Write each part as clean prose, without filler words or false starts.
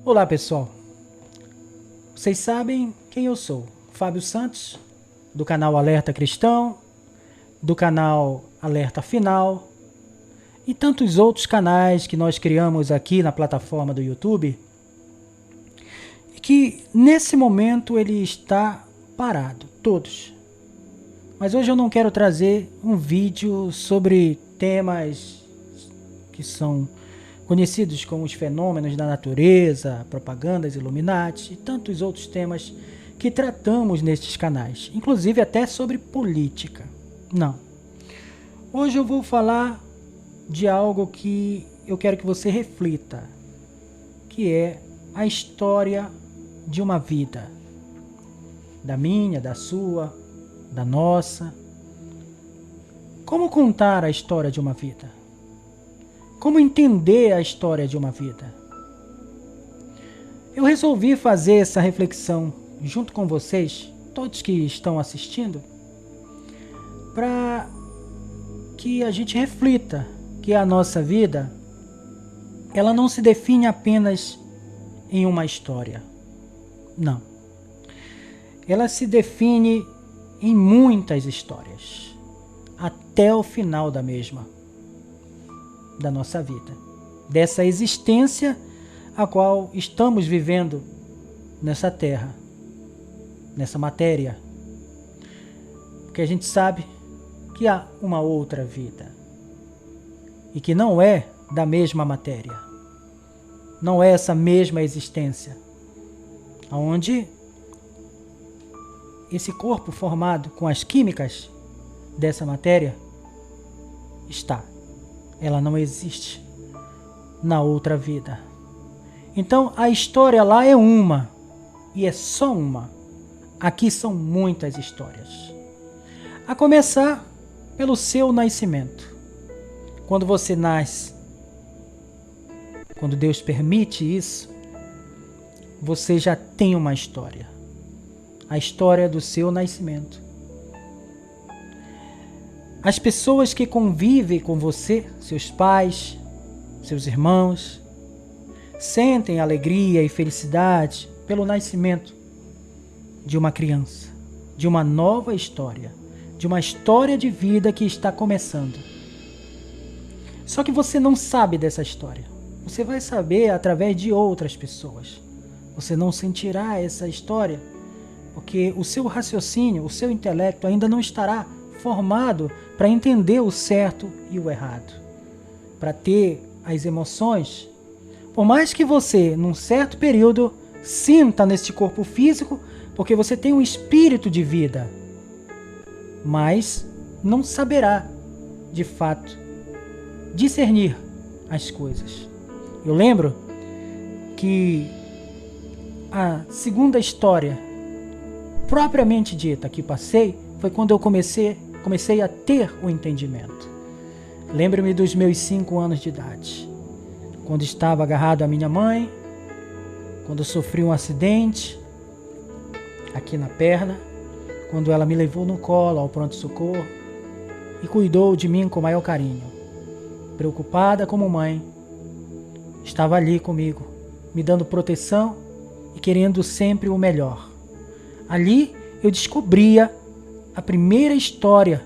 Olá pessoal, vocês sabem quem eu sou? Fábio Santos, do canal Alerta Cristão, do canal Alerta Final e tantos outros canais que nós criamos aqui na plataforma do YouTube, e que nesse momento ele está parado, todos. Mas hoje eu não quero trazer um vídeo sobre temas que são conhecidos como os fenômenos da natureza, propagandas Illuminati e tantos outros temas que tratamos nestes canais, inclusive até sobre política. Não. Hoje eu vou falar de algo que eu quero que você reflita, que é a história de uma vida. Da minha, da sua, da nossa. Como contar a história de uma vida? Como entender a história de uma vida? Eu resolvi fazer essa reflexão junto com vocês, todos que estão assistindo, para que a gente reflita que a nossa vida, ela não se define apenas em uma história. Não. Ela se define em muitas histórias, até o final da mesma. Da nossa vida, dessa existência a qual estamos vivendo nessa terra, nessa matéria, porque a gente sabe que há uma outra vida e que não é da mesma matéria, não é essa mesma existência, onde esse corpo formado com as químicas dessa matéria está. Ela não existe na outra vida. Então a história lá é uma, e é só uma. Aqui são muitas histórias. A começar pelo seu nascimento. Quando você nasce, quando Deus permite isso, você já tem uma história. A história do seu nascimento. As pessoas que convivem com você, seus pais, seus irmãos, sentem alegria e felicidade pelo nascimento de uma criança, de uma nova história, de uma história de vida que está começando. Só que você não sabe dessa história. Você vai saber através de outras pessoas. Você não sentirá essa história porque o seu raciocínio, o seu intelecto ainda não estará formado para entender o certo e o errado, para ter as emoções. Por mais que você, num certo período, sinta neste corpo físico, porque você tem um espírito de vida, mas não saberá, de fato, discernir as coisas. Eu lembro que a segunda história, propriamente dita, que passei, foi quando eu comecei a ter o entendimento. Lembro-me dos meus 5 anos de idade, quando estava agarrado à minha mãe, quando sofri um acidente aqui na perna, quando ela me levou no colo ao pronto-socorro e cuidou de mim com o maior carinho. Preocupada como mãe, estava ali comigo, me dando proteção e querendo sempre o melhor. Ali eu descobria a primeira história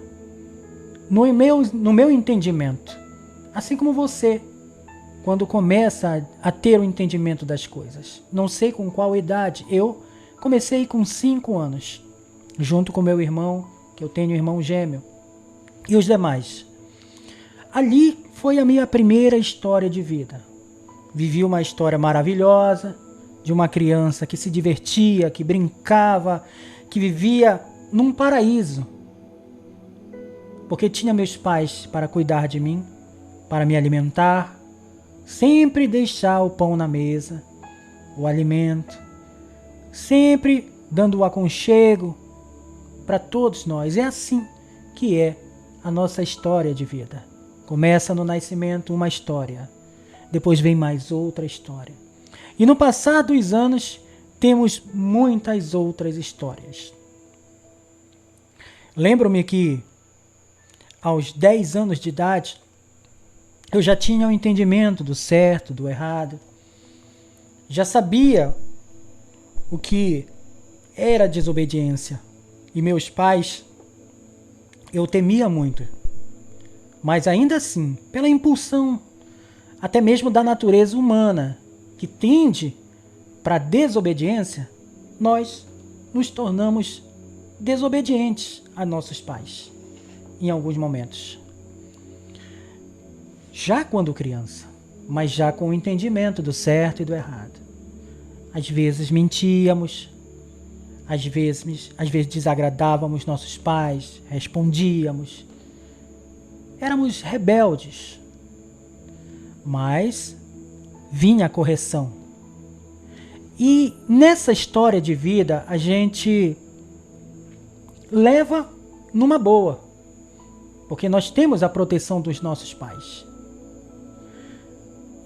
no meu entendimento. Assim como você, quando começa a ter o entendimento das coisas. Não sei com qual idade. Eu comecei com 5 anos, junto com meu irmão, que eu tenho um irmão gêmeo, e os demais. Ali foi a minha primeira história de vida. Vivi uma história maravilhosa, de uma criança que se divertia, que brincava, que vivia num paraíso, porque tinha meus pais para cuidar de mim, para me alimentar, sempre deixar o pão na mesa, o alimento, sempre dando o aconchego para todos nós. É assim que é a nossa história de vida. Começa no nascimento uma história, depois vem mais outra história. E no passar dos anos, temos muitas outras histórias. Lembro-me que aos 10 anos de idade, eu já tinha o entendimento do certo, do errado. Já sabia o que era desobediência. E meus pais, eu temia muito. Mas ainda assim, pela impulsão, até mesmo da natureza humana, que tende para a desobediência, nós nos tornamos desobedientes a nossos pais, em alguns momentos. Já quando criança, mas já com o entendimento do certo e do errado. Às vezes mentíamos, às vezes desagradávamos nossos pais, respondíamos. Éramos rebeldes, mas vinha a correção. E nessa história de vida a gente leva numa boa, porque nós temos a proteção dos nossos pais.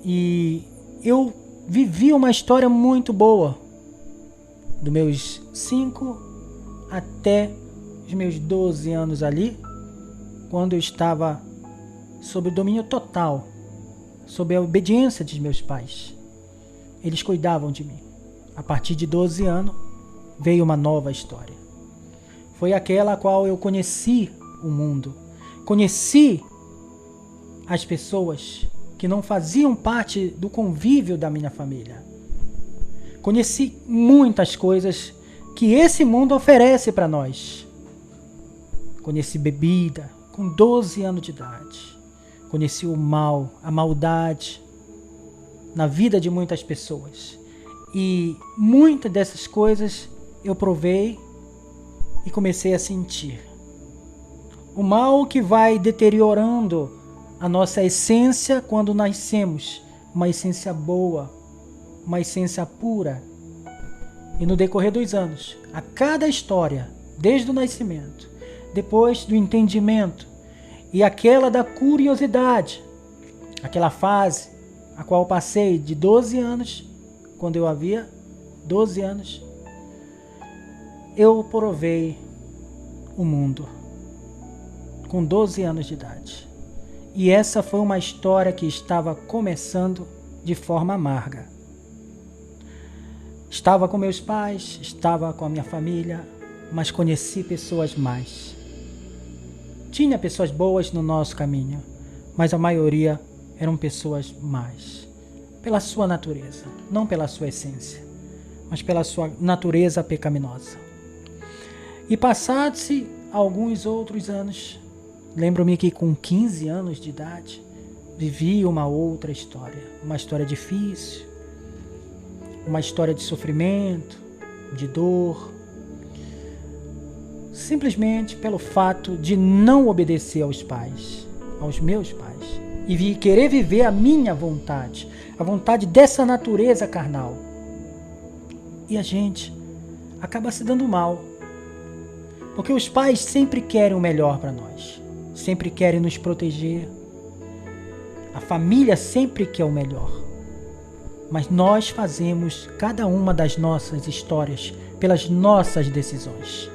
E eu vivi uma história muito boa, dos meus 5 até os meus 12 anos ali, quando eu estava sob o domínio total, sob a obediência dos meus pais. Eles cuidavam de mim. A partir de 12 anos, veio uma nova história. Foi aquela a qual eu conheci o mundo. Conheci as pessoas que não faziam parte do convívio da minha família. Conheci muitas coisas que esse mundo oferece para nós. Conheci bebida com 12 anos de idade. Conheci o mal, a maldade na vida de muitas pessoas. E muitas dessas coisas eu provei e comecei a sentir. O mal que vai deteriorando a nossa essência quando nascemos, uma essência boa, uma essência pura. E no decorrer dos anos, a cada história, desde o nascimento, depois do entendimento e aquela da curiosidade, aquela fase a qual passei de 12 anos, quando eu havia 12 anos, eu provei o mundo com 12 anos de idade. E essa foi uma história que estava começando de forma amarga. Estava com meus pais, estava com a minha família, mas conheci pessoas mais. Tinha pessoas boas no nosso caminho, mas a maioria eram pessoas más. Pela sua natureza, não pela sua essência, mas pela sua natureza pecaminosa. E passados-se alguns outros anos, lembro-me que com 15 anos de idade, vivi uma outra história. Uma história difícil, uma história de sofrimento, de dor. Simplesmente pelo fato de não obedecer aos pais, aos meus pais. E querer viver a minha vontade, a vontade dessa natureza carnal. E a gente acaba se dando mal. Porque os pais sempre querem o melhor para nós. Sempre querem nos proteger. A família sempre quer o melhor. Mas nós fazemos cada uma das nossas histórias pelas nossas decisões.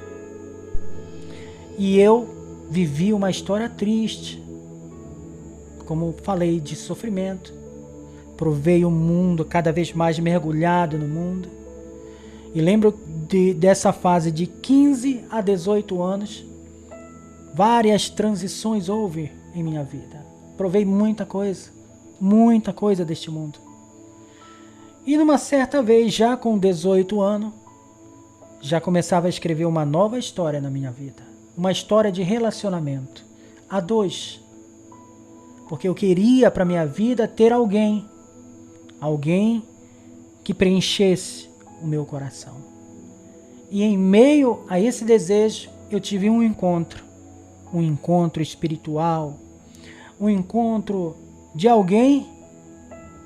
E eu vivi uma história triste. Como falei, de sofrimento. Provei o mundo cada vez mais mergulhado no mundo. E lembro dessa fase de 15 a 18 anos. Várias transições houve em minha vida. Provei muita coisa deste mundo. E numa certa vez, já com 18 anos, já começava a escrever uma nova história na minha vida. Uma história de relacionamento. A dois. Porque eu queria para minha vida ter alguém. Alguém que preenchesse o meu coração. E em meio a esse desejo, eu tive um encontro espiritual, um encontro de alguém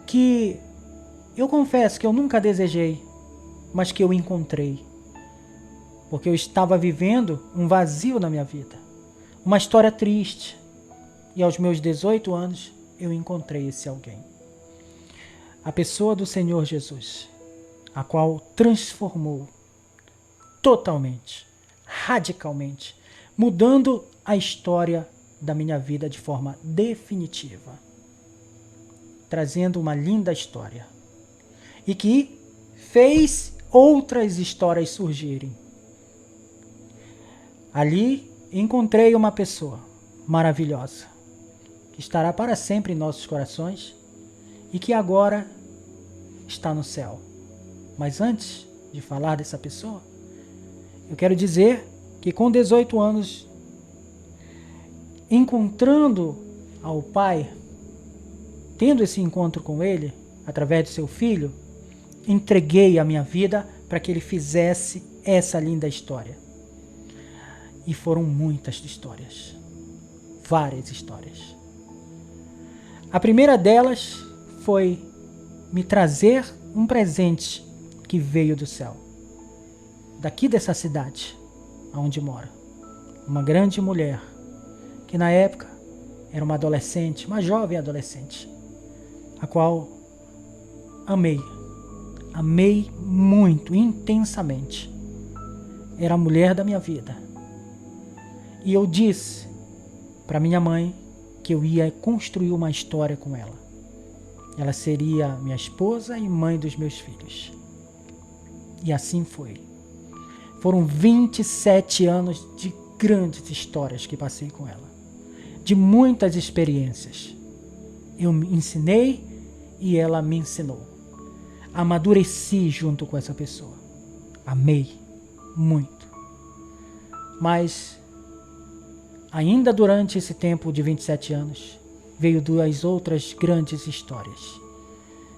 que eu confesso que eu nunca desejei, mas que eu encontrei. Porque eu estava vivendo um vazio na minha vida, uma história triste. E aos meus 18 anos, eu encontrei esse alguém. A pessoa do Senhor Jesus, a qual transformou totalmente, radicalmente, mudando a história da minha vida de forma definitiva. Trazendo uma linda história. e que fez outras histórias surgirem. Ali encontrei uma pessoa maravilhosa, que estará para sempre em nossos corações e que agora está no céu. Mas antes de falar dessa pessoa, eu quero dizer que com 18 anos, encontrando ao Pai, tendo esse encontro com Ele, através do seu Filho, entreguei a minha vida para que Ele fizesse essa linda história. E foram muitas histórias, várias histórias. A primeira delas foi me trazer um presente que veio do céu, daqui dessa cidade, onde moro. Uma grande mulher, que na época era uma adolescente, uma jovem adolescente, a qual amei muito, intensamente. Era a mulher da minha vida. E eu disse para minha mãe que eu ia construir uma história com ela. Ela seria minha esposa e mãe dos meus filhos. E assim foi. Foram 27 anos de grandes histórias que passei com ela. De muitas experiências. Eu me ensinei e ela me ensinou. Amadureci junto com essa pessoa. Amei muito. Mas ainda durante esse tempo de 27 anos, veio duas outras grandes histórias,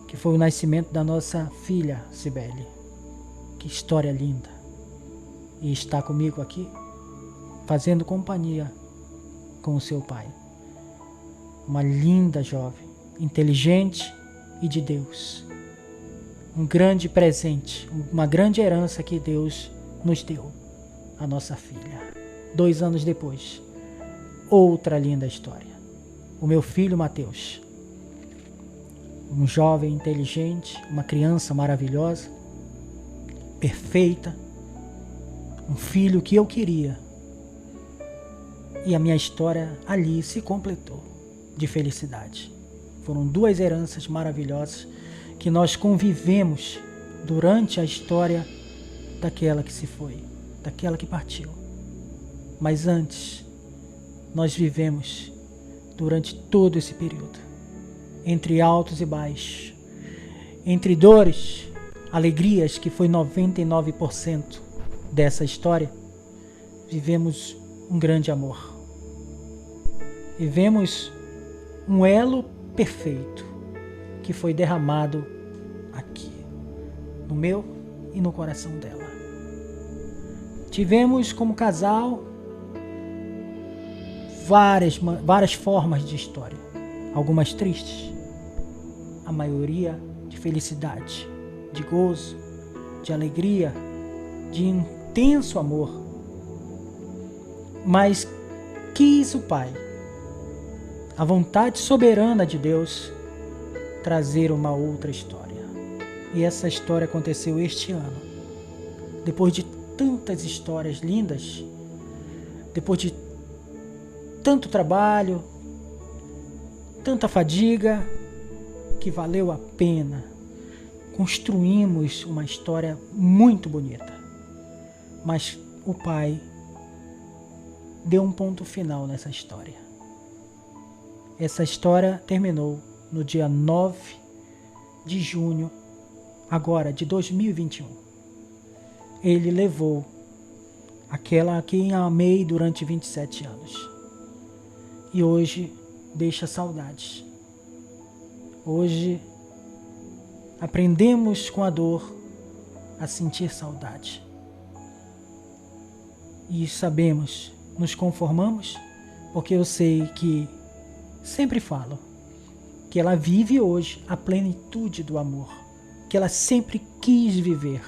que foi o nascimento da nossa filha, Cibele. Que história linda. E está comigo aqui, fazendo companhia com o seu pai. Uma linda jovem, inteligente e de Deus. Um grande presente, uma grande herança que Deus nos deu, a nossa filha. 2 anos depois, outra linda história. O meu filho Mateus, um jovem inteligente, uma criança maravilhosa, perfeita, um filho que eu queria. E a minha história ali se completou de felicidade. Foram 2 heranças maravilhosas que nós convivemos durante a história daquela que se foi, daquela que partiu. Mas antes, nós vivemos durante todo esse período, entre altos e baixos, entre dores, alegrias, que foi 99% dessa história, vivemos um grande amor. Vivemos um elo perfeito que foi derramado aqui, no meu e no coração dela. Tivemos como casal várias formas de história, algumas tristes, a maioria de felicidade, de gozo, de alegria, de intenso amor. Mas quis o Pai, a vontade soberana de Deus, trazer uma outra história. E essa história aconteceu este ano. Depois de tantas histórias lindas, depois de tanto trabalho, tanta fadiga, que valeu a pena. Construímos uma história muito bonita. Mas o Pai deu um ponto final nessa história. Essa história terminou no dia 9 de junho, agora de 2021. Ele levou aquela a quem amei durante 27 anos. E hoje deixa saudades. Hoje aprendemos com a dor a sentir saudade. E sabemos, nos conformamos, porque eu sei que, sempre falo, que ela vive hoje a plenitude do amor, que ela sempre quis viver,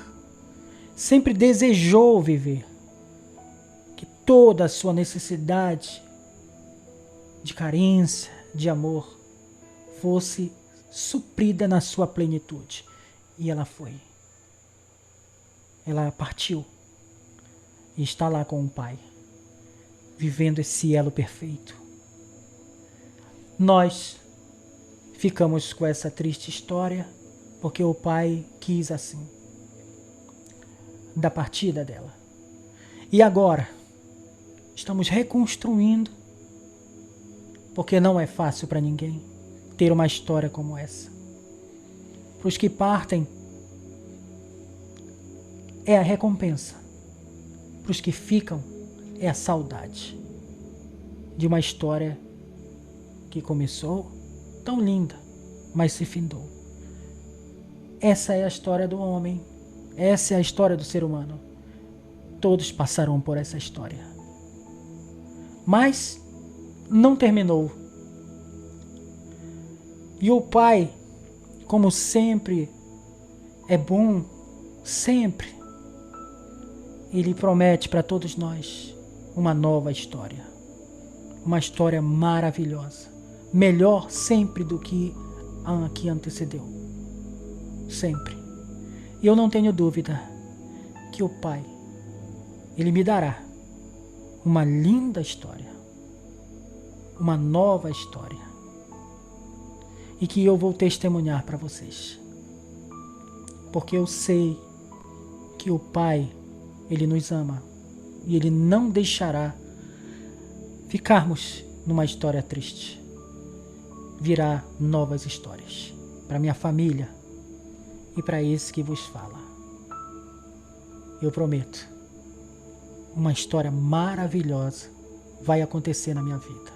sempre desejou viver, que toda a sua necessidade de carência, de amor, fosse suprida na sua plenitude. E ela foi. Ela partiu e está lá com o Pai, vivendo esse elo perfeito. Nós ficamos com essa triste história, porque o Pai quis assim, da partida dela. E agora, estamos reconstruindo, porque não é fácil para ninguém ter uma história como essa. Para os que partem, é a recompensa. Para os que ficam, é a saudade de uma história que começou tão linda, mas se findou. Essa é a história do homem. Essa é a história do ser humano. Todos passaram por essa história. Mas não terminou. E o Pai, como sempre, é bom, sempre. Ele promete para todos nós uma nova história. Uma história maravilhosa. Melhor sempre do que a que antecedeu. Sempre. E eu não tenho dúvida que o Pai, Ele me dará uma linda história. Uma nova história. E que eu vou testemunhar para vocês. Porque eu sei que o Pai, Ele nos ama. E Ele não deixará ficarmos numa história triste. Virá novas histórias para minha família e para esse que vos fala. Eu prometo, uma história maravilhosa vai acontecer na minha vida.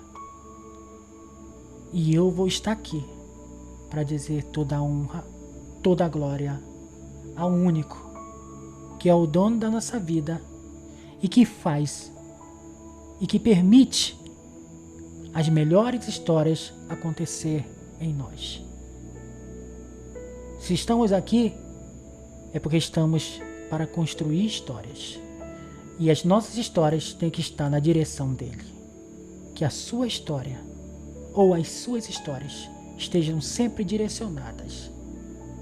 E eu vou estar aqui para dizer toda a honra, toda a glória ao único que é o dono da nossa vida e que faz e que permite as melhores histórias acontecer em nós. Se estamos aqui, é porque estamos para construir histórias. E as nossas histórias têm que estar na direção dele. Que a sua história, ou as suas histórias, estejam sempre direcionadas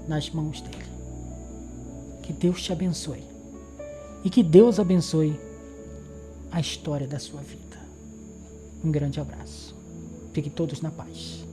nas mãos dele. Que Deus te abençoe. E que Deus abençoe a história da sua vida. Um grande abraço. Fiquem todos na paz.